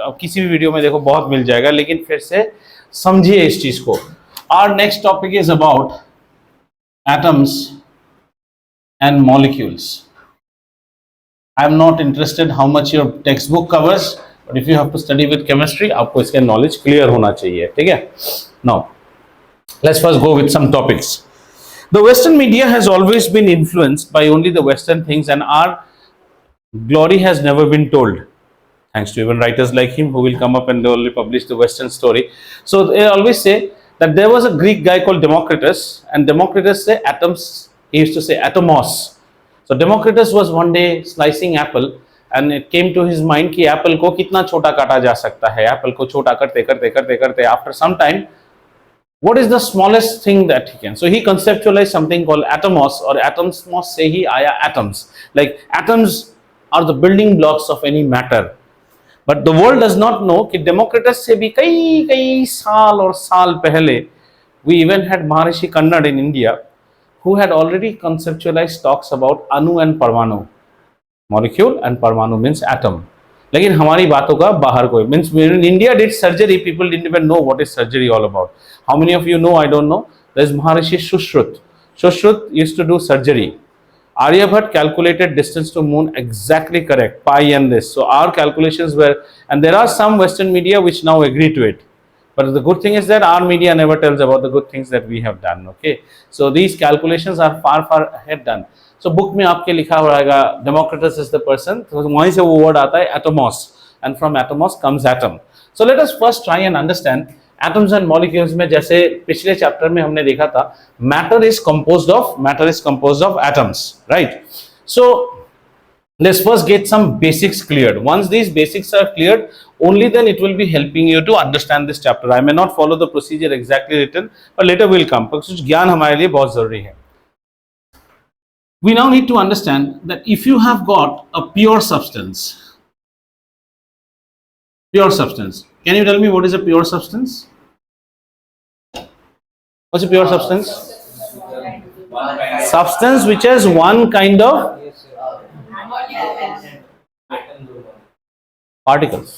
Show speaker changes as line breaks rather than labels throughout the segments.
अब किसी भी वीडियो में देखो बहुत मिल जाएगा, लेकिन फिर से समझिए इस चीज को। Our next topic is about atoms and molecules. I am not interested how much your text book covers, but if you have to study with chemistry, आपको इसका नॉलेज क्लियर होना चाहिए, ठीक है। Now let's first go with some topics. The Western media has always been influenced by only the Western things, and our glory has never been told. Thanks to even writers like him who will come up and only publish the Western story. So they always say that there was a Greek guy called Democritus, and Democritus say atoms. He used to say atomos. So Democritus was one day slicing apple, and it came to his mind कि apple को कितना छोटा काटा जा सकता है। apple को छोटा करते करते करते करते after some time, what is the smallest thing that he can? So he conceptualized something called atomos, or atomos से ही आया atoms. Like atoms are the building blocks of any matter. But the world does not know कि Democritus से भी कई साल और साल पहले, we even had Maharishi Kannad in India who had already conceptualized talks about Anu and Parmanu. Molecule and Parmanu means atom. लेकिन हमारी बातों का बाहर कोई means in India did surgery, people didn't even know what is surgery all about. How many of you know? I don't know. There is Maharishi Sushrut. Sushrut used to do surgery. Aryabhat calculated distance to moon exactly correct, pi and this. So our calculations were, and there are some Western media which now agree to it. But the good thing is that our media never tells about the good things that we have done. Okay, so these calculations are far ahead done. So book में आपके लिखा रहेगा Democritus is the person. तो वहीं से वो word आता है atomos, and from atomos comes atom. So let us first try and understand atoms and molecules में, जैसे पिछले चैप्टर में हमने देखा था, matter is composed of atoms, right? So let's first get some basics cleared. Once these basics are cleared, only then it will be helping you to understand this chapter. I may not follow the procedure exactly written, but later will come. कुछ ज्ञान हमारे लिए बहुत जरूरी है. We now need to understand that if you have got a pure substance, can you tell me what is a pure substance? What's a pure substance? Substance which has one kind of particles.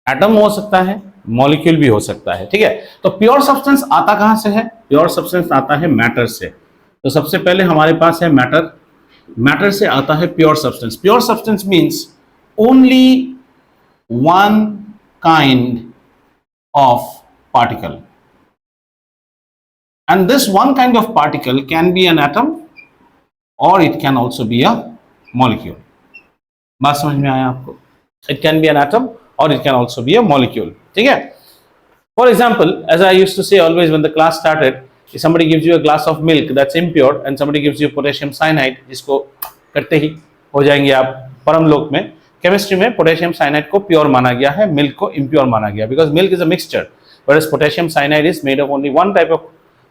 Atom हो सकता है, molecule भी हो सकता है, ठीक है। तो प्योर सब्सटेंस आता कहां से है? प्योर सब्सटेंस आता है मैटर से। तो सबसे पहले हमारे पास है मैटर। मैटर से आता है pure substance. Pure substance means only one kind of particle, and this one kind of particle can be an atom और it can also be a molecule. बात समझ में आया आपको? It can be an atom और it can also be a molecule, ठीक है। For example, as I used to say always when the class started, if somebody gives you a glass of milk that's impure and somebody gives you potassium cyanide, जिसको करते ही हो जाएंगे आप परम लोक में। केमिस्ट्री में पोटेशियम साइनाइड को प्योर माना गया है, मिल्क को इम्प्योर माना गया, because milk is a mixture, whereas potassium cyanide is made of only one type of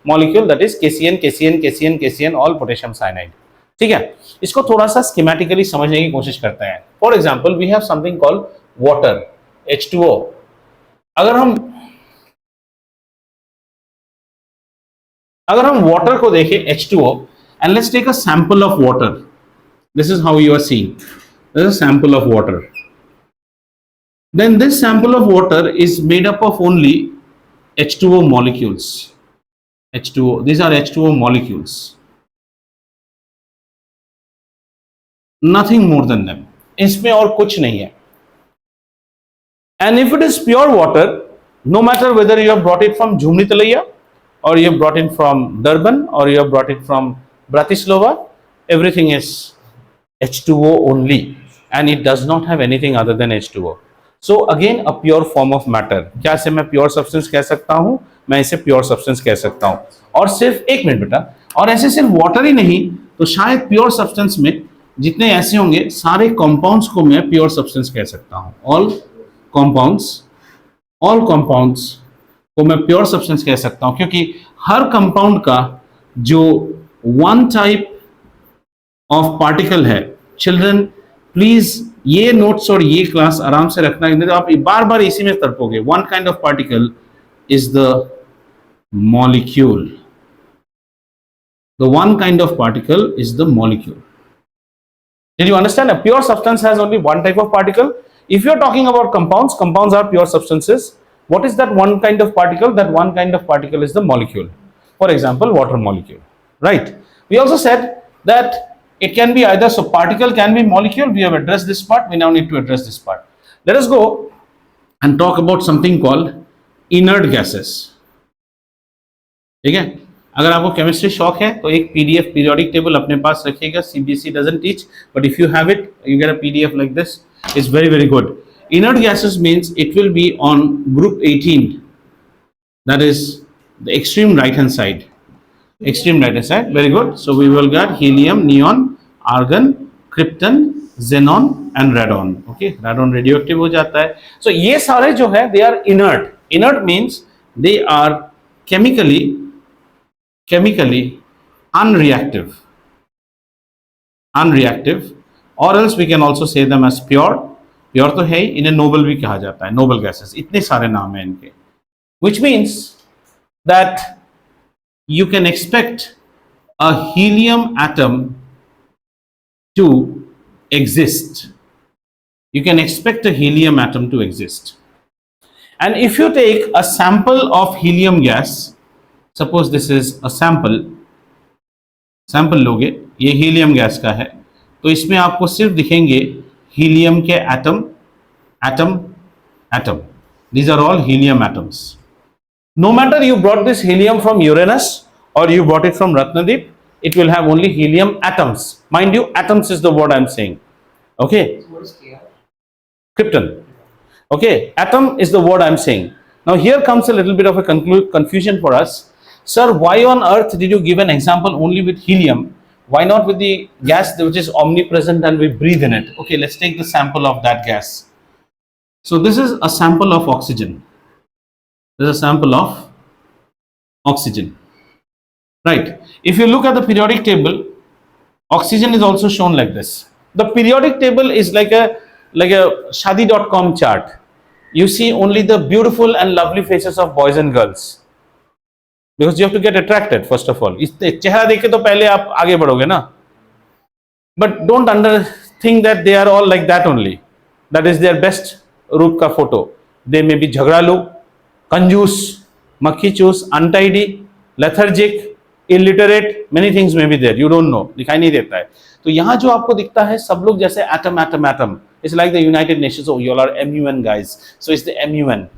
molecule, that is KCN, all potassium cyanide, ठीक है। इसको थोड़ा सा स्कीमेटिकली समझने की कोशिश करते हैं। For example, we have something called water, H2O। अगर हम वाटर को देखें H2O, and let's take a sample of water. This is how you are seeing. This is a sample of water. Then this sample of water is made up of only H2O molecules. H2O. These are H2O molecules. Nothing more than them. इसमें और कुछ नहीं है. And if it is pure water, no matter whether you have brought it from Jhumni Talaiya, or you have brought it from Durban, or you have brought it from Bratislava, everything is H2O only, and it does not have anything other than H2O. So again, a pure form of matter. क्या इसे मैं pure substance कह सकता हूँ? मैं इसे pure substance कह सकता हूँ। और सिर्फ एक मिनट बेटा, और ऐसे सिर्फ water ही नहीं, तो शायद pure substance में जितने ऐसे होंगे सारे compounds को मैं pure substance कह सकता हूँ। all compounds को मैं प्योर सब्सटेंस कह सकता हूं, क्योंकि हर कंपाउंड का जो वन टाइप ऑफ पार्टिकल है। चिल्ड्रन प्लीज ये नोट्स और ये क्लास आराम से रखना, नहीं तो आप बार बार इसी में तड़पोगे। One kind of particle is the molecule. The one kind of particle is the molecule. Did you understand? A pure substance has only one type of particle. If you're talking about compounds, compounds are pure substances. What is that one kind of particle? That one kind of particle is the molecule. For example, water molecule, right? We also said that it can be either, so particle can be molecule. We have addressed this part. We now need to address this part. Let us go and talk about something called inert gases. ठीक है, अगर आपको chemistry शौक है तो एक PDF periodic table अपने पास रखिएगा. CBSE doesn't teach, but if you have it, you get a PDF like this. It's very very good. Inert gases means it will be on group 18, that is the extreme right hand side. Extreme right hand side, very good. So we will get helium, neon, argon, krypton, xenon and radon. Okay, radon radioactive हो जाता है. So ये सारे जो है they are inert. Inert means they are chemically unreactive, or else we can also say them as pure. Pure तो है ही, इन्हें नोबल भी कहा जाता है, नोबल गैसेस. इतने सारे नाम हैं इनके. Which means that you can expect a helium atom to exist. You can expect a helium atom to exist. And if you take a sample of helium gas, suppose this is a sample लोगे, ये helium gas का है, तो इसमें आपको सिर्फ दिखेंगे helium के atom. These are all helium atoms. No matter you brought this helium from Uranus or you brought it from Ratnadip, it will have only helium atoms. Mind you, atoms is the word I'm saying. Okay? Krypton. Okay, atom is the word I'm saying. Now here comes a little bit of a confusion for us. Sir, why on earth did you give an example only with helium? Why not with the gas which is omnipresent and we breathe in it? Okay, let's take the sample of that gas. So this is a sample of oxygen. This is a sample of oxygen. Right. If you look at the periodic table, oxygen is also shown like this. The periodic table is like a shadi.com chart. You see only the beautiful and lovely faces of boys and girls. Because you have to get attracted first of all. चेहरा देख के तो पहले आप आगे बढ़ोगे ना. But don't think that they are all like that only. That is their best रूप का फोटो. They may be झगड़ालू, कंजूस, मक्खी चूस, untidy, lethargic, illiterate, many things may be there. You don't know. दिखाई नहीं देता है. तो यहाँ जो आपको दिखता है सब लोग जैसे atom. It's like the United Nations. Oh, you all are MUN guys. So it's the MUN.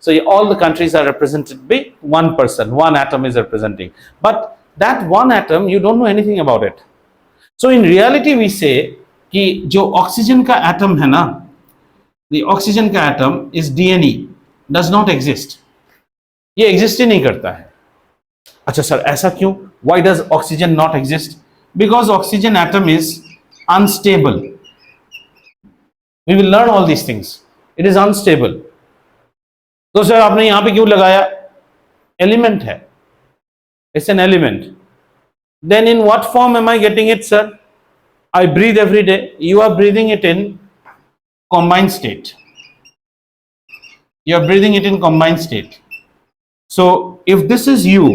So all the countries are represented by one person, one atom is representing. But that one atom, you don't know anything about it. So in reality we say कि जो oxygen का atom है ना, the oxygen का atom is DNE, does not exist. ये exist ही नहीं करता है. अच्छा सर ऐसा क्यों? Why does oxygen not exist? Because oxygen atom is unstable. We will learn all these things. It is unstable. तो सर आपने यहां पे क्यों लगाया? Element है. It's an element. Then in what form am I getting it, sir? I breathe every day. You are breathing it in combined state. You are breathing it in combined state. So if this is you,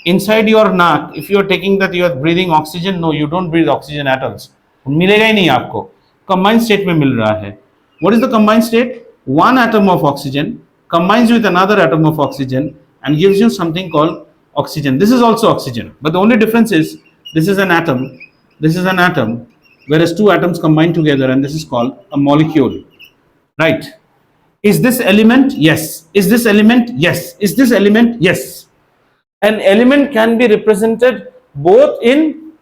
inside your naak, if you are taking that you are breathing oxygen, no, you don't breathe oxygen atoms. मिलेगा ही नहीं आपको. Combined state में मिल रहा है. What is the combined state? One atom of oxygen combines with another atom of oxygen and gives you something called oxygen. This is also oxygen, but the only difference is this is an atom, whereas two atoms combine together and this is called a molecule. Right? Is this element? Yes. Is this element? Yes. Is this element? Yes. An element can be represented both in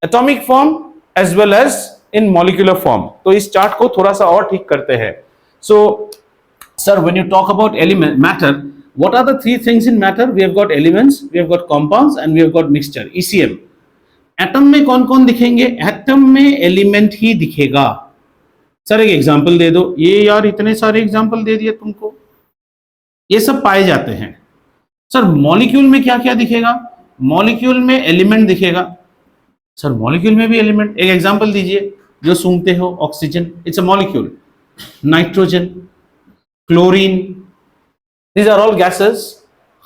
atomic form as well as in molecular form. तो इस chart को थोड़ा सा और ठीक करते हैं. So, sir, when you talk about matter, what are the three things in matter? We have got elements, we have got compounds, and we have got mixture. ECM. Atom में कौन कौन दिखेंगे? एटम में एलिमेंट ही दिखेगा. Sir एक example दे दो. ये यार इतने सारे एग्जांपल दे दिए तुमको. ये सब पाए जाते हैं. सर मॉलिक्यूल में क्या क्या दिखेगा? मॉलिक्यूल में एलिमेंट दिखेगा. सर मॉलिक्यूल में भी एलिमेंट. एक एग्जांपल दीजिए जो सूंघते हो. Oxygen, it's a molecule. Nitrogen, chlorine, these are all gases.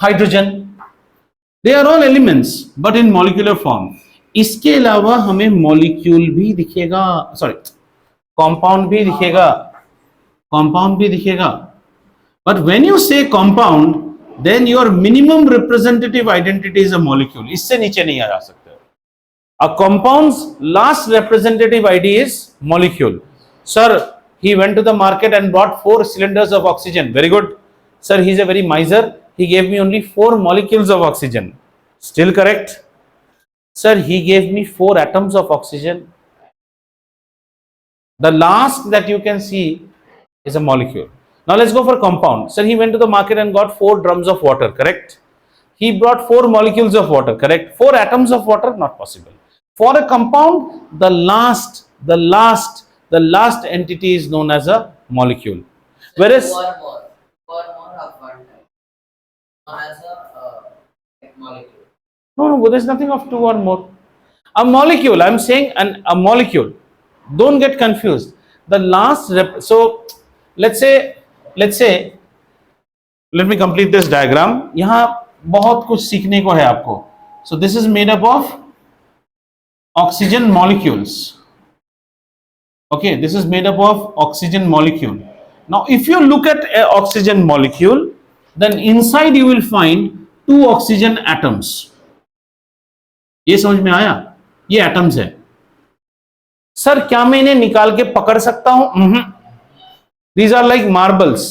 Hydrogen, they are all elements but in molecular form. इसके अलावा हमें मॉलिक्यूल भी दिखेगा, सॉरी compound भी दिखेगा, compound भी दिखेगा. But when you say compound, then your minimum representative identity is a molecule. इससे नीचे नहीं आ जा सकते. A compound's last representative ID is molecule. Sir, he went to the market and bought 4 cylinders of oxygen. Very good. Sir, he's a very miser. He gave me only 4 molecules of oxygen. Still correct. Sir, he gave me 4 atoms of oxygen. The last that you can see is a molecule. Now let's go for compound. Sir, he went to the market and got 4 drums of water. Correct. He brought 4 molecules of water. Correct. 4 atoms of water, not possible. For a compound, the last entity is known as a molecule. Whereas
Four more of one type, known as a molecule.
no, there's nothing of 2 or more. A molecule, I'm saying a molecule. Don't get confused. The last so let's say let me complete this diagram. यहाँ बहुत कुछ सीखने को है आपको. So this is made up of oxygen molecules. Okay, this is made up of oxygen molecule. Now if you look at an oxygen molecule, then inside you will find 2 oxygen atoms. ये समझ में आया? ये atoms है. Sir क्या मैं इन्हें निकाल के पकड़ सकता हूं? These are like marbles.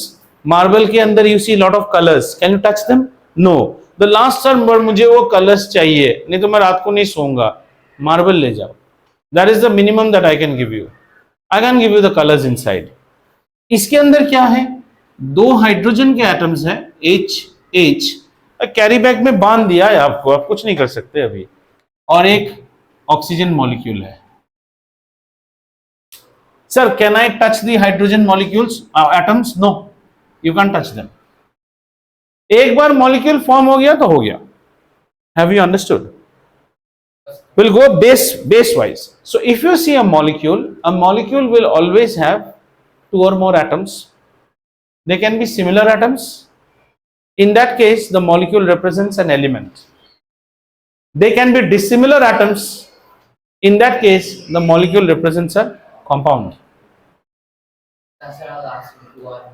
Marble के अंदर you see lot of colors. Can you touch them? No. The last term पर मुझे वो colors चाहिए, नहीं तो मैं रात को नहीं सोऊंगा. मार्बल ले जाओ. That is the minimum that I can give you. I can give you the colors inside. इसके अंदर क्या है? 2 हाइड्रोजन के एटम्स हैं, H. कैरी बैग में बांध दिया है आपको, आप कुछ नहीं कर सकते अभी. और एक ऑक्सीजन मॉलिक्यूल है. Sir, can I touch the hydrogen molecules, atoms? No, you can't touch them. एक बार मॉलिक्यूल फॉर्म हो गया तो हो गया. Have you understood? We'll go base wise. So if you see a molecule will always have 2 or more atoms. They can be similar atoms. In that case, the molecule represents an element. They can be dissimilar atoms. In that case, the molecule represents a compound.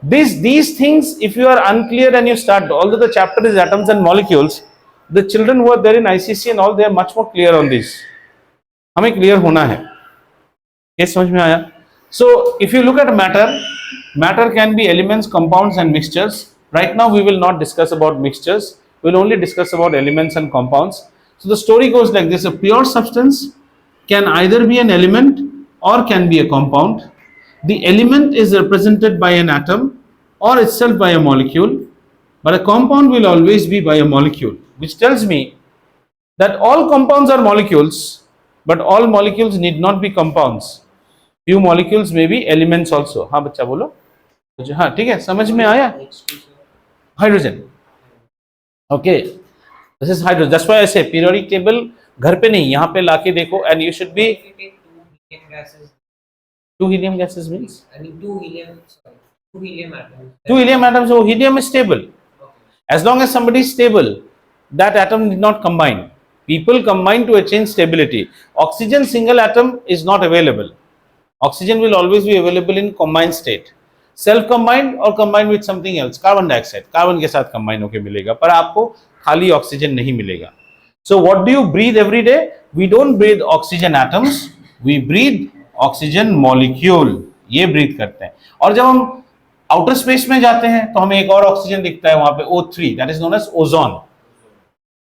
These things, if you are unclear and you start, although the chapter is atoms and molecules, the children who are there in ICC and all, they are much more clear on this. हमें clear होना है. ये समझ में आया? So if you look at matter can be elements, compounds and mixtures. Right now we will not discuss about mixtures. We will only discuss about elements and compounds. So the story goes like this: a pure substance can either be an element or can be a compound. The element is represented by an atom or itself by a molecule, but a compound will always be by a molecule, which tells me that all compounds are molecules, but all molecules need not be compounds. Few molecules may be elements also. हाँ बच्चा बोलो. हाँ ठीक है, समझ में आया? Hydrogen. Okay, this is hydrogen. That's why I say periodic table घर पे नहीं, यहाँ पे लाके देखो, and you should be. Two helium gases means?
I mean two helium atoms.
2 helium atoms. So helium is stable.
Okay.
As long as somebody is stable, that atom did not combine. People combine to attain stability. Oxygen single atom is not available. Oxygen will always be available in combined state. Self combined or combined with something else. Carbon dioxide. Carbon के साथ combine होके मिलेगा. पर आपको खाली oxygen नहीं मिलेगा. So what do you breathe every day? We don't breathe oxygen atoms. We breathe oxygen molecule. ये ब्रीथ करते हैं. और जब हम आउटर स्पेस में जाते हैं तो हमें एक और ऑक्सीजन दिखता है वहां पे, O3, that is known as ozone.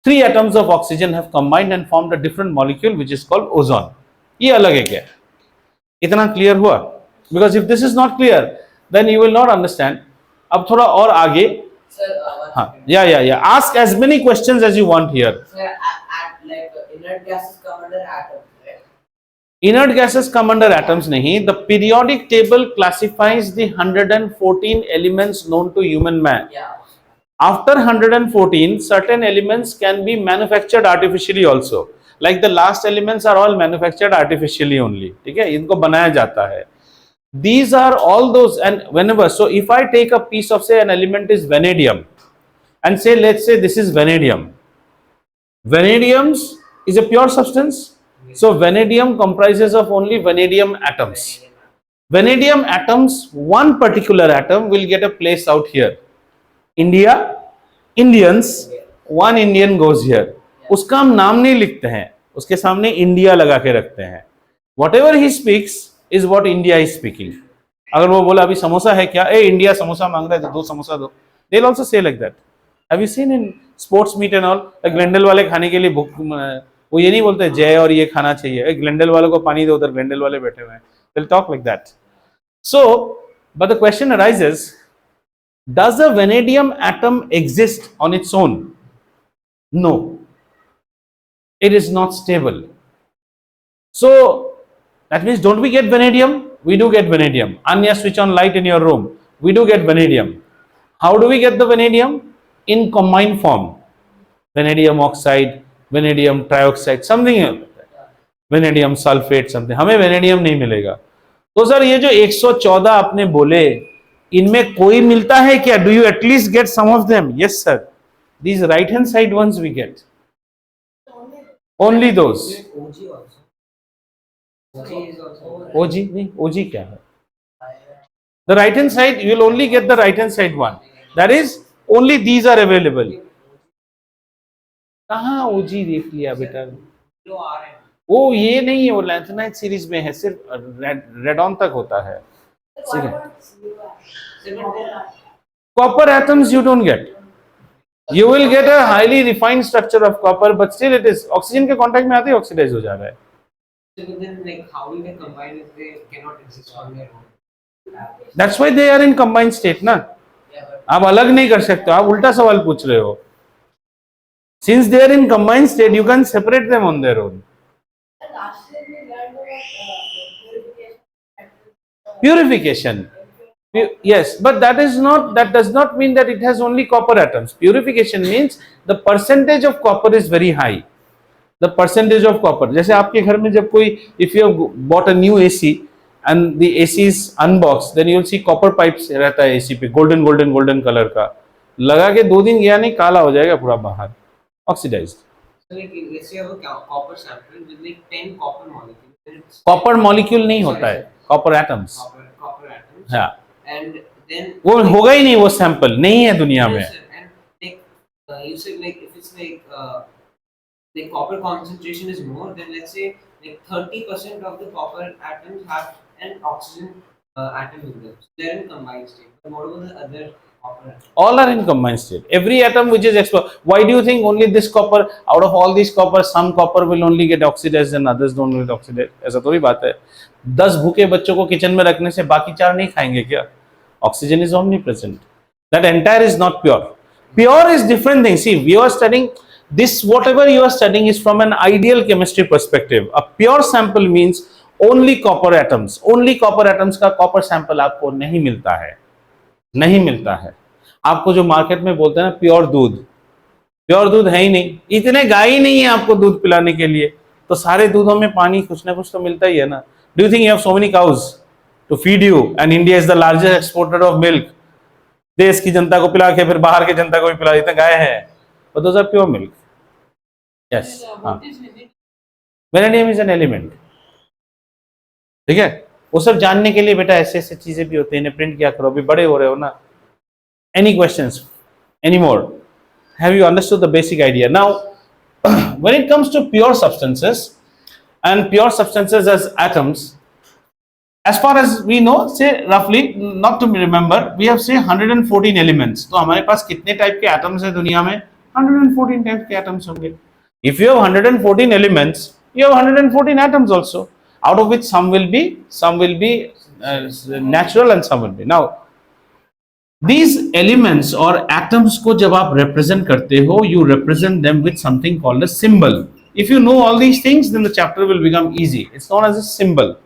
3 atoms of oxygen have combined and formed a different molecule which is called ozone. ये अलग है क्या? इतना क्लियर हुआ? Because if this is not clear, then you will not understand. अब थोड़ा और आगे.
Sir,
हाँ, yeah. Ask as many questions as you want here.
Sir, like inert gases come under atoms.
Inert gases come under atoms नहीं. The periodic table classifies the 114 elements known to human man.
Yeah.
After 114, certain elements can be manufactured artificially also. Like the last elements are all manufactured artificially only. ठीक है? इनको बनाया जाता है. These are all those, and whenever, so if I take a piece of, say, an element is vanadium, and say, let's say this is vanadium. Vanadium is a pure substance. So vanadium comprises of only vanadium atoms. Vanadium atoms, one particular atom will get a place out here. India, Indians, one Indian goes here. उसका हम नाम नहीं लिखते हैं, उसके सामने India लगा के रखते हैं. Whatever he speaks is what India is speaking. अगर वो बोला अभी समोसा है क्या, ए इंडिया समोसा मांग रहा है तो 2 समोसा दो. They'll also say like that. Have you seen in sports meet and all, ग्लेंडल वाले खाने के लिए वो ये नहीं बोलते जय और ये खाना चाहिए, ग्लेंडल वालों को पानी दो, उधर ग्लेंडल वाले बैठे हुए हैं. They'll talk like that. So, but the question arises, does a vanadium atom exist on its own? No. It is not stable. So, that means don't we get vanadium? We do get vanadium. Anya, switch on light in your room. We do get vanadium. How do we get the vanadium? In combined form. Vanadium oxide, vanadium trioxide, something else. Vanadium sulfate, something. हमें vanadium नहीं मिलेगा. तो sir ये जो 114 आपने बोले, इनमें कोई मिलता है क्या? Do you at least get some of them? Yes sir. These right hand side ones we get. Only those.
OG also. OG is also.
OG नहीं, OG क्या है? The right hand side, you will only get the right hand side one. That is, only these are available. कहाँ OG देख लिया बेटा?
जो आ रहे हैं.
वो ये नहीं है, वो लैंथेनाइट सीरीज में है, सिर्फ रेडॉन तक होता है. ठीक है. Copper atoms you don't get. You will get a highly refined structure of copper, but still it is oxygen के कांटेक्ट में आते ही ऑक्सीडाइज हो जा रहा है.
So then, like, how will they combine if they cannot exist on their own?
That's why they are in combined state ना.
Yeah, but
आप अलग नहीं कर सकते, आप उल्टा सवाल पूछ रहे हो. Since they are in combined state, you can separate them on their own. Purification. Yes, but that does not mean that it has only copper atoms. Purification means the percentage of copper is very high. The percentage of copper. जैसे आपके घर में जब कोई, if you have bought a new AC and the AC is unboxed, then you will see copper pipes रहता है AC पे, golden color का. लगा के 2 दिन गया नहीं, काला हो जाएगा पूरा बाहर, oxidized.
so like, let's say you have a copper sample with like 10 copper molecules. Then it's
Copper molecule नहीं होता है, copper atoms.
copper atoms.
हाँ.
And then
वो होगा ही नहीं, वो सैंपल नहीं है दुनिया में.
Yes, sir. And like you said, like if it's like copper concentration is more, then let's say like 30% of the copper atoms have an oxygen atom in them. So they're in combined state. But what about the other copper atoms?
All are in combined state. Every atom which is exposed. Why do you think only this copper, out of all these copper, some copper will only get oxidized and others don't get oxidized? ऐसा थोड़ी बात है. 10 भूखे बच्चों को kitchen में रखने से बाकी 4 नहीं खाएंगे क्या? Oxygen is omnipresent. That entire is not pure. Pure is different thing. See, we are studying this, whatever you are studying is from an ideal chemistry perspective. A pure sample means only copper atoms. Only copper atoms का copper sample आपको नहीं मिलता है. नहीं मिलता है. आपको जो मार्केट में बोलते हैं ना प्योर दूध है ही नहीं. इतने गाय ही नहीं है आपको दूध पिलाने के लिए, तो सारे दूधों में पानी कुछ ना कुछ तो मिलता ही है ना. Do you think you have so many cows to feed you and India is the largest exporter of milk? देश की जनता को पिला के फिर बाहर की जनता को भी पिला, इतने गाय है. But those are pure milk. Yes. हाँ. Vanadium is an element. ठीक है. वो सब जानने के लिए बेटा ऐसे ऐसे चीजें भी होती हैं. इन्हें प्रिंट क्या करो, अभी बड़े हो रहे हो ना. Any questions? Any more? Have you understood the basic idea? Now, when it comes to pure substances and pure substances as atoms, as far as we know, say roughly, not to remember, we have say 114 elements. तो हमारे पास कितने type के atoms है दुनिया में? 114 type के atoms होंगे. If you have 114 elements, you have 114 atoms also, out of which some will be natural and some will be. Now, these elements or atoms को जब आप represent करते हो, you represent them with something called a symbol. If you know all these things, then the chapter will become easy. It's known as a symbol.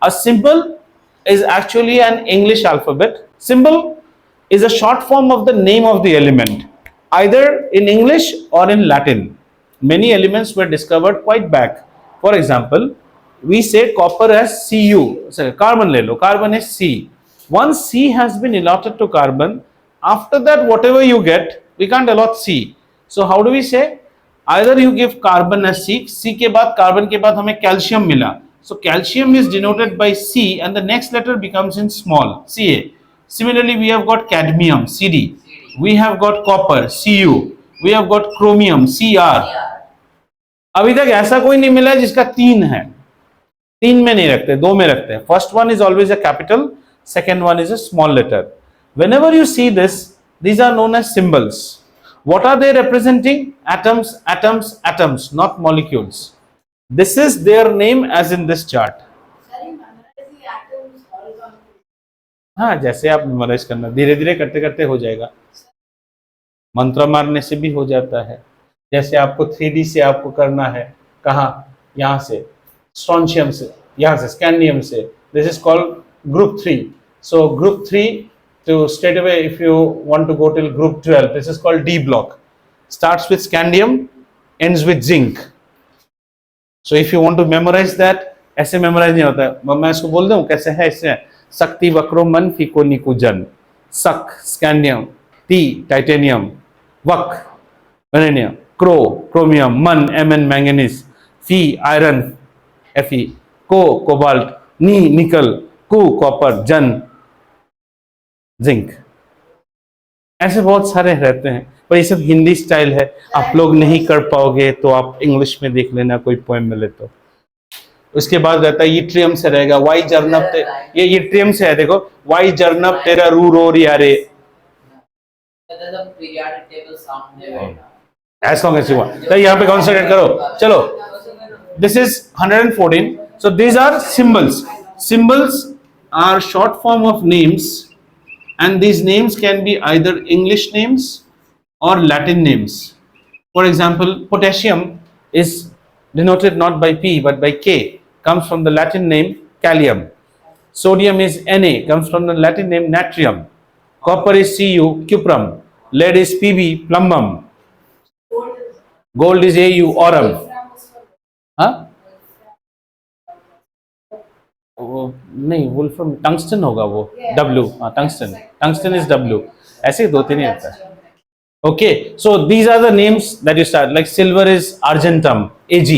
A symbol is actually an English alphabet. Symbol is a short form of the name of the element, either in English or in Latin. Many elements were discovered quite back. For example, we say copper as Cu. So carbon ले लो, carbon is C. Once C has been allotted to carbon, after that whatever you get, we can't allot C. So how do we say? Either you give carbon as C, C के बाद carbon के बाद हमें calcium मिला, So calcium is denoted by C, and the next letter becomes in small, Ca. Similarly, we have got cadmium, Cd. We have got copper, Cu. We have got chromium, Cr. अभी तक ऐसा कोई नहीं मिला है जिसका तीन है. तीन में नहीं रखते, दो में रखते हैं. First one is always a capital, second one is a small letter. Whenever you see this, these are known as symbols. What are they representing? Atoms, atoms, atoms, not molecules. This is their name as in this chart. हाँ, जैसे आप memorise करना, धीरे धीरे करते करते हो जाएगा. मंत्र मारने से भी हो जाता है. जैसे आपको 3D से आपको करना है, कहाँ, यहाँ से स्ट्रोंशियम से, यहाँ से स्कैंडियम से. This is called group 3. So group 3 to straight away, if you want to go till group 12, this is called D block. Starts with scandium, ends with zinc. So if you want to memorize that, ऐसे memorize नहीं होता है. मैं इसको बोल दूँ कैसे है इससे. शक्ति वक्रो मन फीको निको जन. सक स्कैंडियम, टी टाइटेनियम, वक वेनेनियम, क्रो क्रोमियम, मन एमएन मैंगनीज, फी आयरन Fe, को कोबाल्ट, नी निकल, कु कॉपर, जन जिंक. ऐसे बहुत सारे रहते हैं, पर ये सब हिंदी स्टाइल है. आप लोग नहीं कर पाओगे तो आप इंग्लिश में देख लेना, कोई पोएम मिले तो. उसके बाद रहता है यिट्रियम से रहेगा. वाई जर्नब, ये यिट्रियम से है. देखो, वाई जर्नब तेरा रू रो रियारे. As long as you want. तो यहाँ पे कॉन्सेंट्रेट करो. चलो, this is 114. So these are symbols. Symbols are short form of names. And these names can be either English names or Latin names. For example, potassium is denoted not by P but by K, comes from the Latin name kalium. Sodium is Na, comes from the Latin name natrium. Copper is Cu, cuprum. Lead is Pb, plumbum. Gold is Au, aurum. हाँ? नहीं, वुल्फ्रम tungsten होगा वो. W, हाँ, tungsten. Tungsten is W. ऐसे दो तीन ही रहता है. Okay, so these are the names that you start. Like silver is argentum, Ag.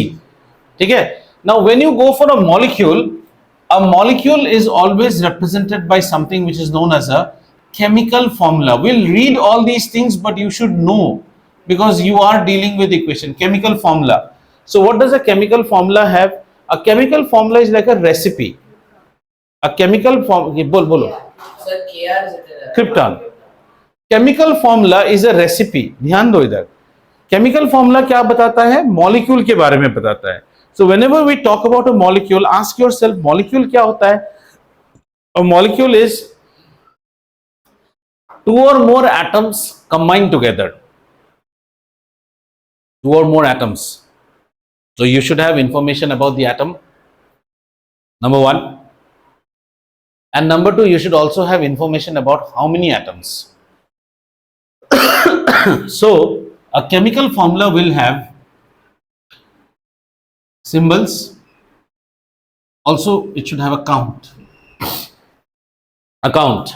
ठीक है. Now when you go for a molecule is always represented by something which is known as a chemical formula. We'll read all these things, but you should know because you are dealing with equation. Chemical formula. So what does a chemical formula have? A chemical formula is like a recipe. A chemical form, बोलो.
Sir, Kr is it?
Krypton. Chemical formula is a recipe. ध्यान दो इधर. Chemical formula क्या बताता है? Molecule के बारे में बताता है. So whenever we talk about a molecule, ask yourself, molecule क्या होता है? A molecule is two or more atoms combined together. Two or more atoms. So you should have information about the atom. Number one. And number two, you should also have information about how many atoms. So a chemical formula will have symbols. Also, it should have a count. A count.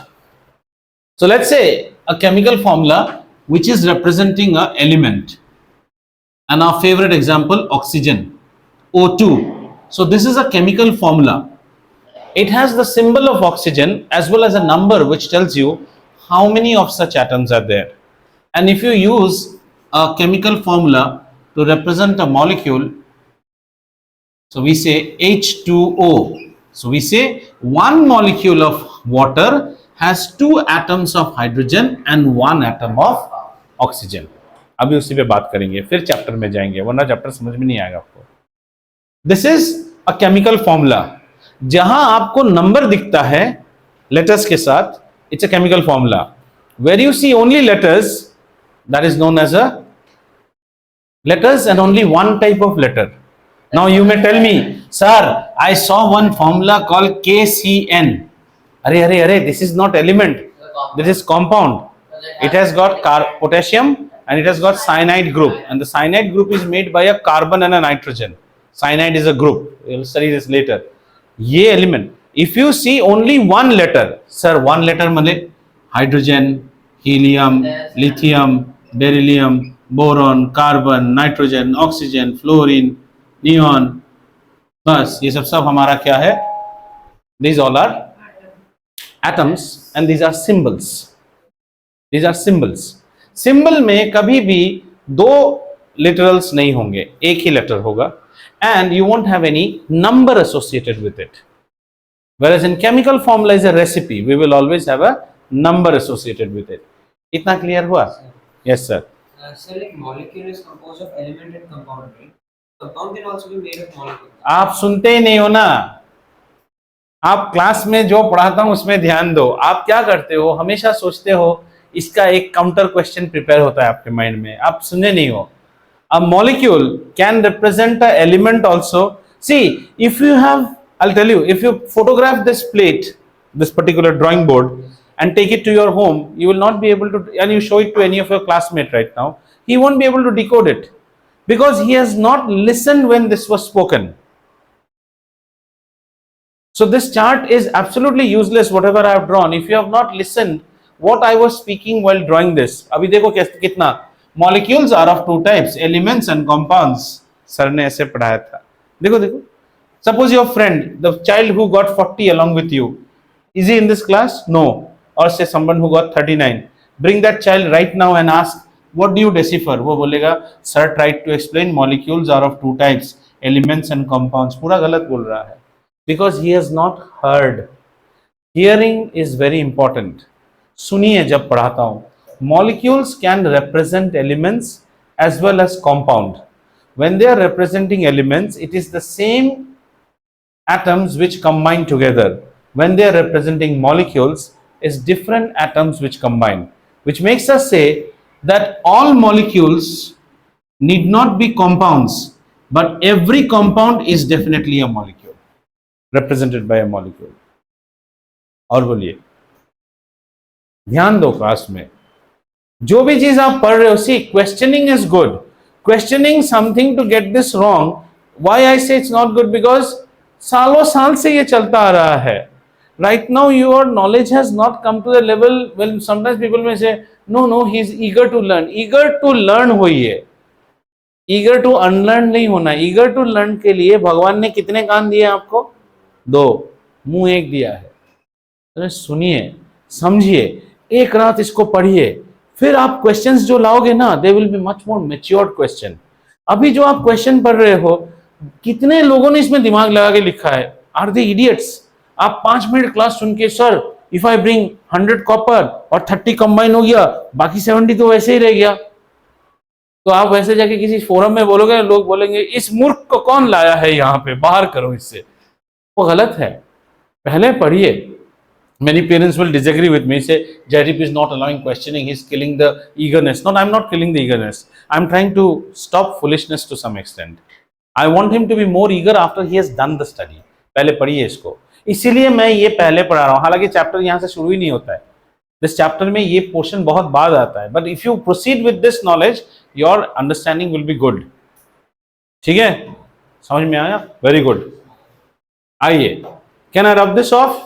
So let's say a chemical formula which is representing an element. And our favorite example, oxygen, O2. So this is a chemical formula. It has the symbol of oxygen as well as a number which tells you how many of such atoms are there. And if you use a chemical formula to represent a molecule, so we say H2O. So we say one molecule of water has two atoms of hydrogen and one atom of oxygen. अभी उसी पे बात करेंगे, फिर chapter में जाएंगे, वरना chapter समझ में नहीं आएगा आपको. This is a chemical formula. जहां आपको नंबर दिखता है लेटर्स के साथ, it's a chemical formula. Where you see only letters, that is known as a letters and only one type of letter. Now you may tell me, sir, I saw one formula called KCN. Arey, this is not element, this is compound. It has got potassium and it has got cyanide group, and the cyanide group is made by a carbon and a nitrogen. Cyanide is a group, we will study this later. Ye element, if you see only one letter, sir, one letter male hydrogen, helium, lithium, beryllium, boron, carbon, nitrogen, oxygen, fluorine, neon, बस ये सब हमारा क्या है? These all are atoms and these are symbols. These are symbols. Symbol में कभी भी दो लिटरल्स नहीं होंगे, एक ही लेटर होगा, and you won't have any number associated with it. Whereas in chemical formula is a recipe, we will always have a number associated with it. इतना clear हुआ? Yes sir.
So like molecule is composed of element and compound, right? Compound can also be made of molecule.
आप सुनते ही नहीं हो ना, आप class में जो पढ़ाता हूं उसमें ध्यान दो। आप क्या करते हो, हमेशा सोचते हो इसका एक काउंटर क्वेश्चन प्रिपेयर होता है आपके माइंड में, आप सुने नहीं हो। A molecule can represent an element also. See, if you have, I'll tell you, if you photograph this plate, this particular drawing board, and take it to your home, you will not be able to, and you show it to any of your classmates right now, he won't be able to decode it because he has not listened when this was spoken. So this chart is absolutely useless, whatever I have drawn, if you have not listened what I was speaking while drawing this. अभी देखो कितना molecules are of two types, elements and compounds. Sir ने ऐसे पढ़ाया था, देखो देखो। Suppose your friend, the child who got 40 along with you, is he in this class? No. Or say someone who got 39. Bring that child right now and ask, what do you decipher? वो बोलेगा, sir tried to explain molecules are of two types, elements and compounds. पूरा गलत बोल रहा है, because he has not heard. Hearing is very important. सुनिए जब पढ़ाता हूँ। Molecules can represent elements as well as compound. When they are representing elements, it is the same atoms which combine together. When they are representing molecules, it's different atoms which combine, which makes us say that all molecules need not be compounds, but every compound is definitely a molecule, represented by a molecule. और बोलिए, ध्यान दो class में, जो भी चीज आप पढ़ रहे हो, see questioning is good, questioning something to get this wrong. Why I say it's not good? Because सालों साल से ये चलता आ रहा है. Right now your knowledge has not come to the level when sometimes people may say no no he is eager to learn. Eager to learn होइए, eager to unlearn नहीं होना. ईगर टू लर्न के लिए भगवान ने कितने कान दिए आपको? दो, मुंह एक दिया है. तो सुनिए, समझिए, एक रात इसको पढ़िए, फिर आप क्वेश्चंस जो लाओगे ना, they will be much more matured question. अभी जो आप क्वेश्चन पढ़ रहे हो, कितने लोगों ने इसमें दिमाग लगा के लिखा है? Are they idiots? आप 5 मिनट क्लास सुन के, sir if I bring 100 copper और 30 कंबाइन हो गया, बाकी 70 तो वैसे ही रह गया, तो आप वैसे जाके किसी फोरम में बोलोगे, लोग बोलेंगे इस मूर्ख को कौन लाया है यहाँ पे, बाहर करो इससे. वो गलत है. पहले पढ़िए. Many parents will disagree with me, say Jaideep is not allowing questioning, he's killing the eagerness. No, I'm not killing the eagerness. I'm trying to stop foolishness to some extent. I want him to be more eager after he has done the study. पहले पढ़िए इसको, इसीलिए मैं ये पहले पढ़ा रहा हूँ. हालांकि चैप्टर यहाँ से शुरू ही नहीं होता है, दिस चैप्टर में ये पोर्शन बहुत बाद आता है. But if you proceed with this knowledge, your understanding will be good. ठीक है, समझ में आया? Very good. आइए, can I rub this off?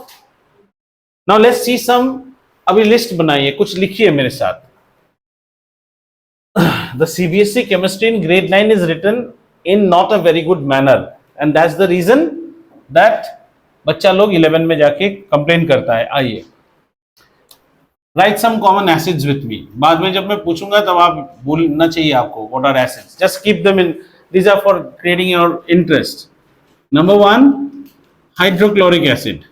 Now let's see some. अभी लिस्ट बनाइए, कुछ लिखिए मेरे साथ. The CBSE chemistry in grade 9 is written in not a very good manner, and that's the reason that बच्चा लोग 11 में जाके कंप्लेन करता है. आइए, write some common acids with me. बाद में जब मैं पूछूंगा तब आप बोलना चाहिए आपको what are acids. Just keep them in. These are for creating your interest. Number 1, hydrochloric acid.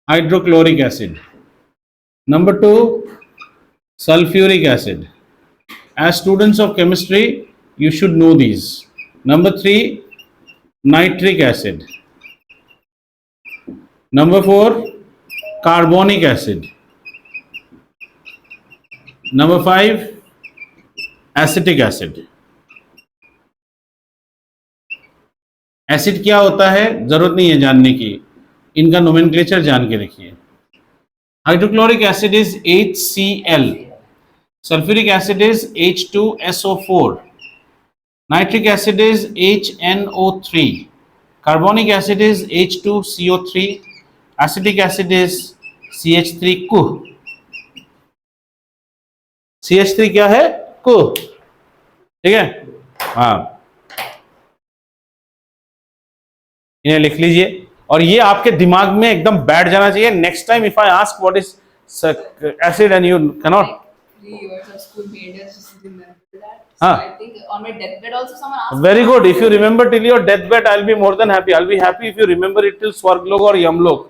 Hydrochloric acid. Number 2, sulfuric acid. As students of chemistry, you should know these. Number 3, nitric acid. Number 4, carbonic acid. Number 5, acetic acid. Acid क्या होता है जरूरत नहीं है जानने की, इनका nomenclature जान के रखिए. Hydrochloric acid is HCl, sulphuric acid is H2SO4, nitric acid is HNO3, carbonic acid is H2CO3, acetic acid is CH3 Kuh. CH3 क्या है? कुह. ठीक है, हाँ. इन्हें लिख लीजिए और ये आपके दिमाग में एकदम बैठ जाना चाहिए. Next time if I ask what is acid and you cannot.
Like 3 years of school made us just remember that.
Huh.
So I think on my deathbed also someone asked.
Very good. If you remember till your deathbed, I'll be more than happy. I'll be happy if you remember it till Swarglok or Yamlok.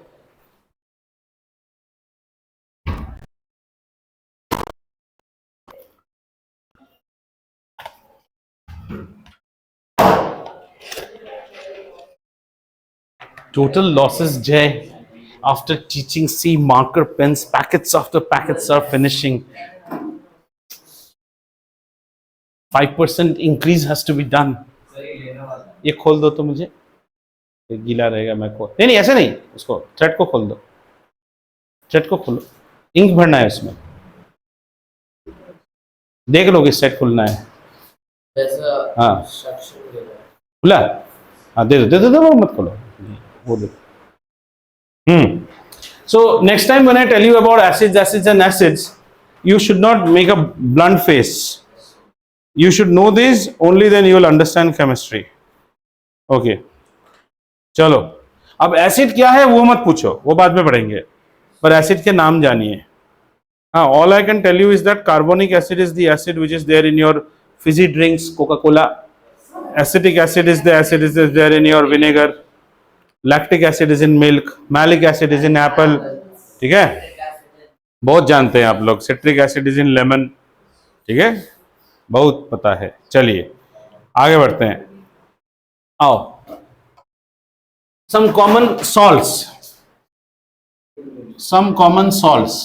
Total losses, Jay. After teaching C, marker pens, packets after packets are finishing. 5% increase has to be done. ये खोल दो तो मुझे, ये गीला रहेगा. मैं खोल नहीं ऐसे नहीं, उसको थ्रेड को खोल दो. थ्रेड को खोलो, इंक भरना है उसमें. देख लोगे सेट खुलना है. हाँ खुला. हाँ दे दो मत खोलो, वो दे. So next time when I tell you about acids and acids, you should not make a blunt face. You should know this, only then you will understand chemistry. Okay. चलो, अब एसिड क्या है वो मत पूछो, वो बाद में पढ़ेंगे, पर एसिड के नाम जानिए. हाँ, all I can tell you is that carbonic acid is the acid which is there in your fizzy drinks, Coca-Cola. Acetic acid is the acid is there in your vinegar. Lactic acid is in milk. Malic acid is in apple. ठीक है, बहुत जानते हैं आप लोग. Citric acid is in lemon. ठीक है, बहुत पता है. चलिए आगे बढ़ते हैं. आओ, some common salts. Some common salts.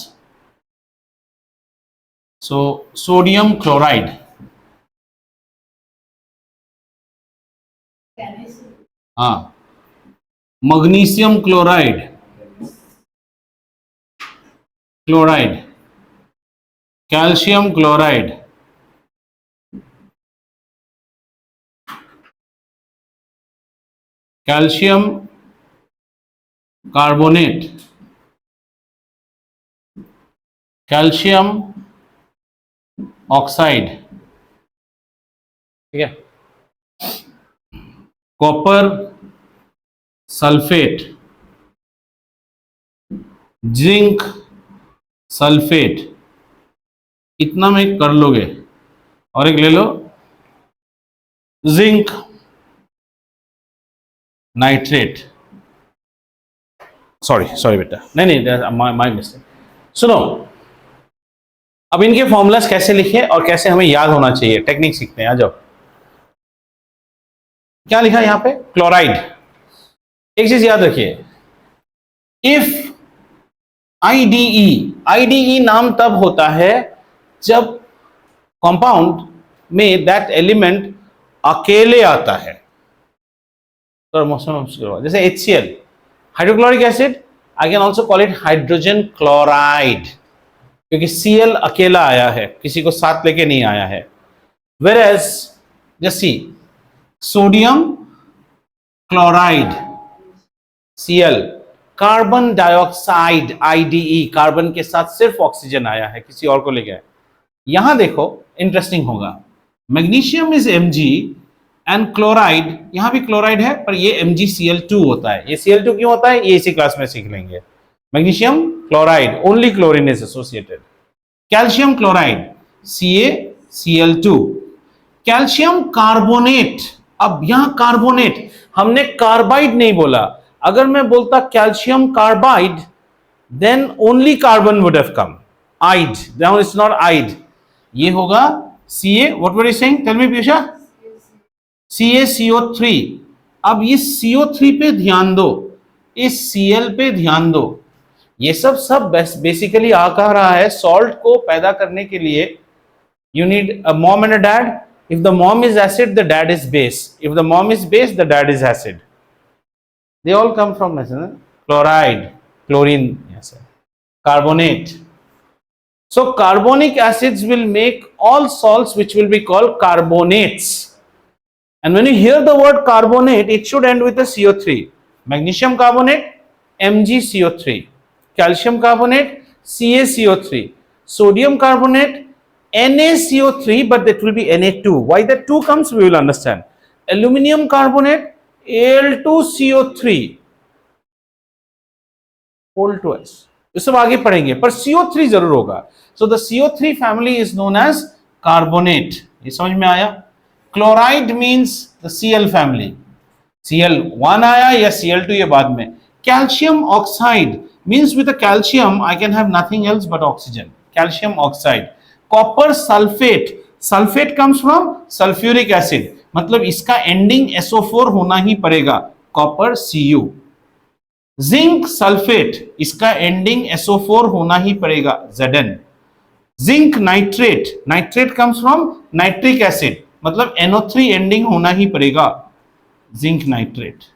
So sodium chloride. हाँ, magnesium chloride. Calcium chloride. Calcium carbonate. Calcium oxide. ठीक है. कॉपर सल्फेट, जिंक सल्फेट, इतना में कर लोगे. और एक ले लो जिंक नाइट्रेट. सॉरी बेटा, नहीं माय मिस्टेक. सुनो, अब इनके फॉर्मूलास कैसे लिखे और कैसे हमें याद होना चाहिए, टेक्निक सीखते हैं. आ जाओ. क्या लिखा यहां पे? क्लोराइड. एक चीज याद रखिए, इफ आईडीई नाम तब होता है जब कंपाउंड में दैट एलिमेंट अकेले आता है. तो मौसम जैसे HCl, hydrochloric acid, I can also call it hydrogen chloride, क्योंकि Cl अकेला आया है, किसी को साथ लेके नहीं आया है. वेरएज जैसी sodium chloride Cl, carbon dioxide IDE, carbon के साथ सिर्फ ऑक्सीजन आया है, किसी और को ले गया. यहां देखो इंटरेस्टिंग होगा, magnesium is Mg and chloride, यहां भी क्लोराइड है पर ये MgCl2 होता है. ये Cl2 क्यों होता है ये इसी क्लास में सीख लेंगे. Magnesium chloride, only chlorine is associated. Calcium chloride CaCl2. Calcium carbonate, अब यहां कार्बोनेट, हमने कार्बाइड नहीं बोला. अगर मैं बोलता calcium carbide, then only carbon would have come. Ide, now it's not ide, ये होगा Ca. What were you saying, tell me Piyusha. CaCO3. अब ये CO3 पे ध्यान दो, इस Cl पे ध्यान दो. ये सब बेसिकली आ कह रहा है, सॉल्ट को पैदा करने के लिए you need a mom and a dad. If the mom is acid, the dad is base. If the mom is base, the dad is acid. They all come from acid. Chloride, chlorine, yes, carbonate. So carbonic acids will make all salts which will be called carbonates. And when you hear the word carbonate, it should end with a CO3. Magnesium carbonate, MgCO3. Calcium carbonate, CaCO3. Sodium carbonate, NaCO3, but that will be Na2. Why that 2 comes, we will understand. Aluminium carbonate Al2CO3 Al2S, ये सब आगे पढ़ेंगे, पर CO3 जरूर होगा. So the CO3 family is known as carbonate. ये समझ में आया? Chloride means the Cl family. Cl1 आया या Cl2 ये बाद में. Calcium oxide means with a calcium I can have nothing else but oxygen. Calcium oxide. Copper sulfate. Sulfate comes from sulfuric acid. मतलब इसका एंडिंग SO4 होना ही पड़ेगा. Copper Cu. Zinc sulfate. इसका एंडिंग SO4 होना ही पड़ेगा. Zn. Zinc nitrate. Nitrate comes from nitric acid. मतलब NO3 ending होना ही पड़ेगा. Zinc nitrate.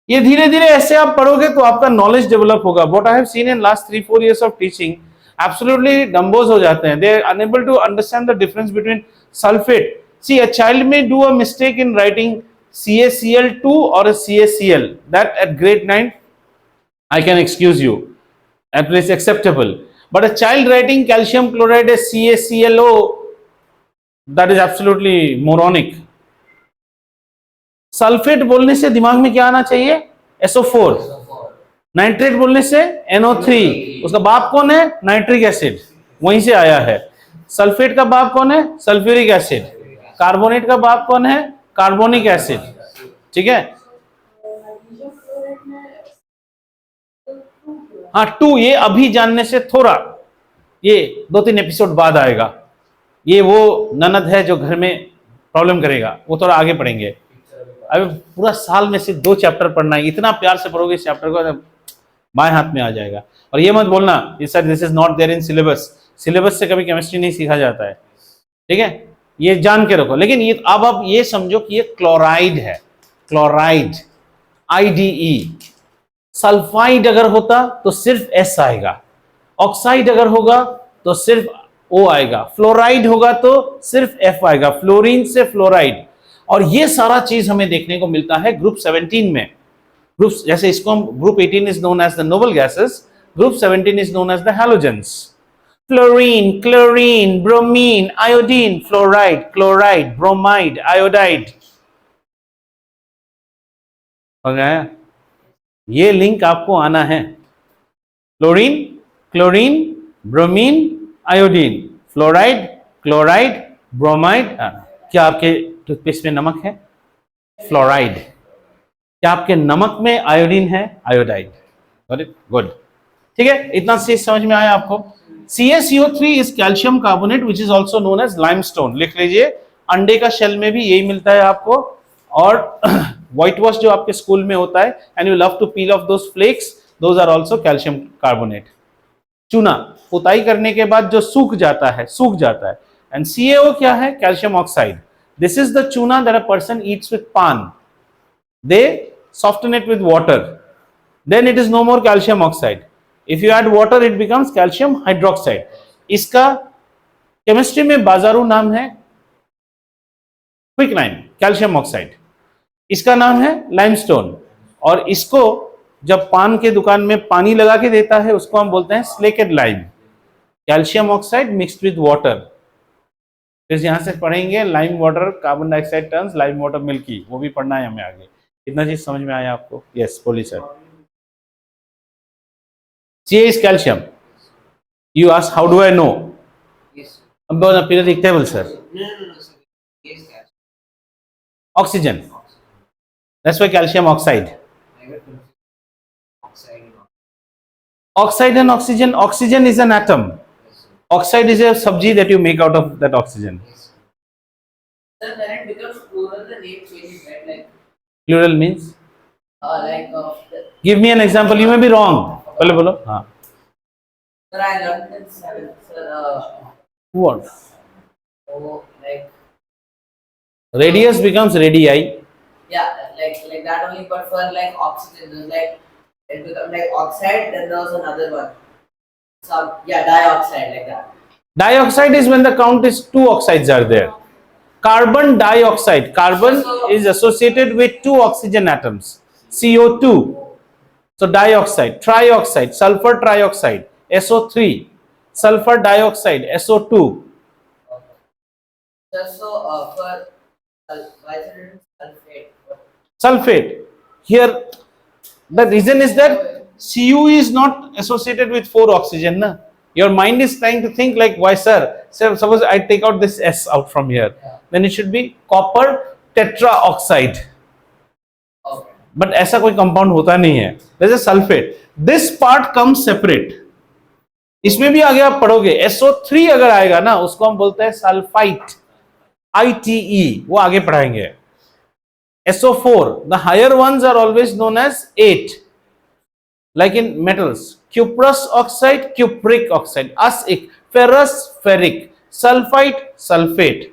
ये धीरे धीरे ऐसे आप पढ़ोगे तो आपका नॉलेज डेवलप होगा. What I have seen in last 3-4 years of teaching, absolutely dumbos हो जाते हैं. They are unable to understand the difference between sulphate. See a child may do a mistake in writing CaCl2 और CaCl. That at grade 9 I can excuse you, at least acceptable. But a child writing calcium chloride as CaClO, that is absolutely moronic. Sulphate बोलने से दिमाग में क्या आना चाहिए? SO4. Nitrate बोलने से NO3. उसका बाप कौन है? Nitric acid. वहीं से आया है. सल्फेट का बाप कौन है? Sulphuric acid. कार्बोनेट का बाप कौन है? Carbonic acid. ठीक है. हाँ, 2 ये अभी जानने से थोड़ा, ये 2-3 एपिसोड बाद आएगा. ये वो ननद है जो घर में प्रॉब्लम करेगा, वो थोड़ा आगे पढ़ेंगे. अभी पूरा साल में सिर्फ 2 चैप्टर पढ़ना है. इतना प्यार से पढ़ोगे इस चैप्टर को, बाएं हाथ में आ जाएगा. और ये मत बोलना sir this is not there in syllabus. Syllabus से कभी केमिस्ट्री नहीं सीखा जाता है. ठीक है, ये जान के रखो. लेकिन ये अब आप ये समझो कि ये क्लोराइड है. Chloride IDE. सल्फाइड अगर होता तो सिर्फ S आएगा. ऑक्साइड अगर होगा तो सिर्फ O आएगा. फ्लोराइड होगा तो सिर्फ F आएगा. फ्लोरीन से फ्लोराइड. और ये सारा चीज हमें देखने को मिलता है ग्रुप 17 में. ग्रुप जैसे इसको हम group 18 is known as the noble gases, group 17 is known as the halogens. Fluorine, chlorine, bromine, iodine, fluoride, chloride, bromide, iodide. हो गया? ये लिंक आपको आना है. Fluorine, chlorine, bromine, iodine, fluoride, chloride, bromide. क्या आपके टूथपेस्ट में नमक है? फ्लोराइड. क्या आपके नमक में आयोडीन है? आयोडाइड. गुड. ठीक है, इतना चीज समझ में आया आपको? CaCO3 is calcium carbonate which is also known as limestone. लिख लीजिए, अंडे का शेल में भी यही मिलता है आपको. और व्हाइट वॉश जो आपके स्कूल में होता है and you love to peel off those flakes, those are also calcium carbonate. चूना पुताई करने के बाद जो सूख जाता है. एंड CaO क्या है? Calcium oxide. This is the tuna that a person eats with pan. They soften it with water. Then it is no more calcium oxide. If you add water, it becomes calcium hydroxide. इसका chemistry में बाजारू नाम है quicklime, calcium oxide. इसका नाम है limestone. और इसको जब पान के दुकान में पानी लगा के देता है उसको हम बोलते हैं slaked lime. Calcium oxide mixed with water. फिर यहां से पढ़ेंगे lime water carbon dioxide terms, lime water milky, वो भी पढ़ना है हमें आगे. इतना चीज समझ में आया आपको? यस, बोलिए sir. Ca is calcium. You ask how do I know?
Yes.
On a periodic table, sir.
No, sir. Yes, calcium.
Oxygen. That's why calcium oxide.
I got confused. Oxide and oxide.
Oxide and oxygen. Oxygen is an atom.
Yes, sir.
Oxide is a sabji that you make out of that oxygen.
Yes, sir.
Then when it becomes plural, the name changes, right? Like,
Plural means?
the,
Give me an example. You may be wrong. बोलो बोलो. हाँ.
sir, I learned in 7th, sir,
What?
like,
Radius becomes radii.
yeah, like that only, but for like oxygen, there's like, it becomes like oxide, then there was another one. Dioxide, like that.
Dioxide is when the count is 2 oxides are there. Carbon dioxide. Carbon is associated with 2 oxygen atoms. CO2. So dioxide, trioxide, sulfur trioxide, SO3, sulfur dioxide, SO2.
So, for sulfate,
sulfate. Here the reason is that Cu is not associated with 4 oxygen. Na? Your mind is trying to think like, why sir? So suppose I take out this S out from here, then it should be copper tetraoxide.
Okay.
But ऐसा कोई compound होता नहीं है. There's a sulfate. This part comes separate. इसमें भी आगे आप पढ़ोगे SO3 अगर आएगा ना, उसको हम बोलते हैं सल्फाइट, ITE, वो आगे पढ़ाएंगे. SO4, the higher ones are always known as 8, like in metals, cuprous oxide, cupric oxide, asic, ferrous, ferric, sulfite, sulfate,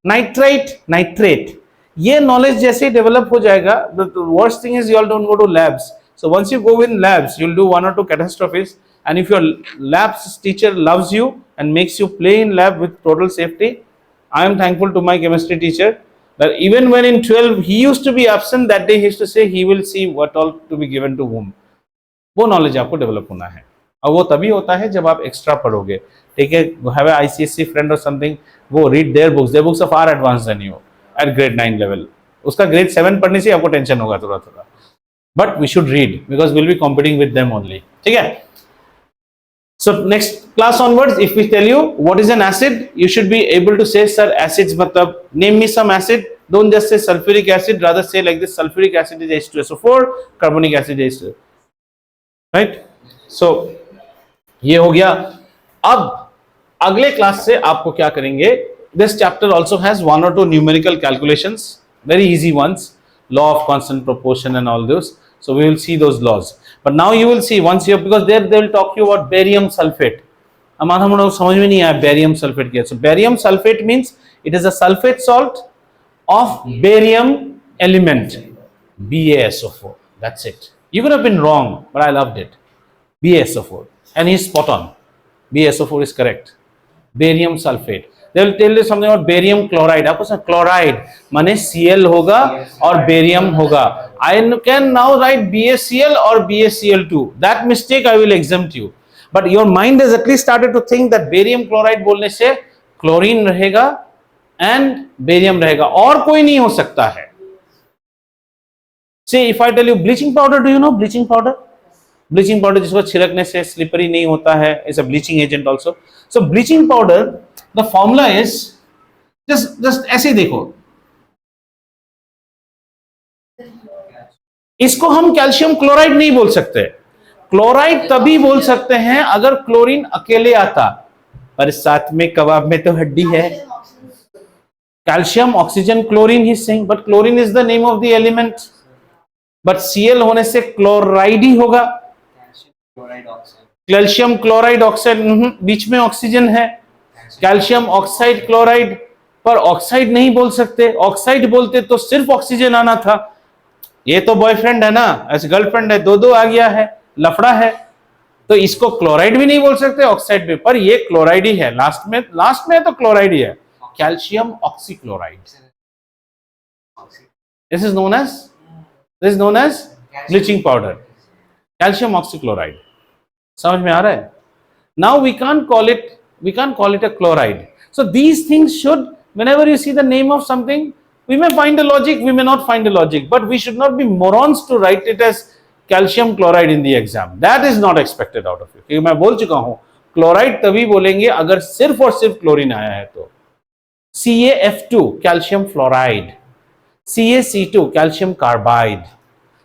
nitrite, nitrate. ये knowledge जैसे ही develop हो जाएगा, the worst thing is you all don't go to labs. So once you go in labs, you'll do 1 or 2 catastrophes, and if your labs teacher loves you and makes you play in lab with total safety, I am thankful to my chemistry teacher that even when in 12 he used to be absent, that day he used to say he will see what all to be given to whom. वो knowledge आपको develop होना है, और वो तभी होता है जब आप एक्स्ट्रा पढ़ोगे. ठीक है, हैव अ ICSE फ्रेंड और समथिंग, वो read their books are far advance than you at grade 9 level. उसका ग्रेड 7 पढ़ने से आपको टेंशन होगा थोड़ा थोड़ा, but we should read because will be competing with them only. ठीक है. So next class onwards, if we tell you what is an acid, you should be able to say, sir, acids matlab name me some acid. Don't just say sulfuric acid, rather say like this: sulfuric acid is H2SO4, carbonic acid is H2. Right? So ये हो गया. अब अगले class से आपको क्या करेंगे? This chapter also has 1 or 2 numerical calculations, very easy ones, law of constant proportion and all those. So we will see those laws. But now you will see once you, because there they will talk you about barium sulfate. अब हम लोग समझ में नहीं आया barium sulfate क्या. So barium sulfate means it is a sulfate salt of barium element, BaSO4. That's it. You could have been wrong, but I loved it. BaSO4, and he's spot on. BaSO4 is correct. Barium sulfate. They will tell you something about barium chloride. आपको समझ, chloride माने Cl होगा और barium होगा. I can now write BaCl or BaCl2. That mistake I will exempt you. But your mind has at least started to think that barium chloride बोलने से chlorine रहेगा and barium रहेगा, और कोई नहीं हो सकता है. See, if I tell you bleaching powder, do you know bleaching powder? Bleaching powder जिसको छिड़कने से slippery नहीं होता है, is a bleaching agent also. So bleaching powder, the formula is just ऐसे देखो, इसको हम कैल्शियम क्लोराइड नहीं बोल सकते. क्लोराइड तभी बोल सकते हैं अगर क्लोरीन अकेले आता, पर साथ में कबाब में तो हड्डी है. Calcium oxygen chlorine he saying, but chlorine is the name of the element. But Cl होने से क्लोराइड ही होगा. कैल्शियम क्लोराइड ऑक्साइड, बीच में ऑक्सीजन है. कैल्शियम ऑक्साइड क्लोराइड, पर ऑक्साइड नहीं बोल सकते. ऑक्साइड बोलते तो सिर्फ ऑक्सीजन आना था. ये तो बॉयफ्रेंड है ना, ऐसे गर्लफ्रेंड है, दो आ गया है, लफड़ा है, तो इसको क्लोराइड भी नहीं बोल सकते, ऑक्साइड भी, पर ये क्लोराइड ही है. लास्ट में तो क्लोराइड ही है. Calcium oxychloride, this is known as bleaching powder. Calcium oxychloride, समझ में आ रहा है? Now we can't call it a chloride. So these things should, whenever you see the name of something, we may find a logic, we may not find a logic, but we should not be morons to write it as calcium chloride in the exam. That is not expected out of you. क्योंकि मैं बोल चुका हूं, chloride तभी बोलेंगे अगर सिर्फ और सिर्फ क्लोरीन आया है तो. CaF2 calcium fluoride, CaC2 calcium carbide,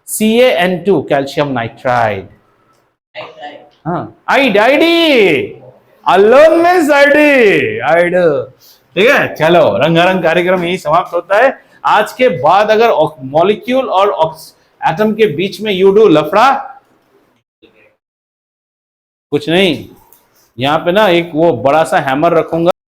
CaN2 calcium nitride. हाँ, आइड अलोन में आइड. ठीक है, चलो रंगारंग कार्यक्रम यही समाप्त होता है. आज के बाद अगर मॉलिक्यूल और एटम के बीच में यू डू लफड़ा, कुछ नहीं, यहाँ पे ना एक वो बड़ा सा हैमर रखूंगा.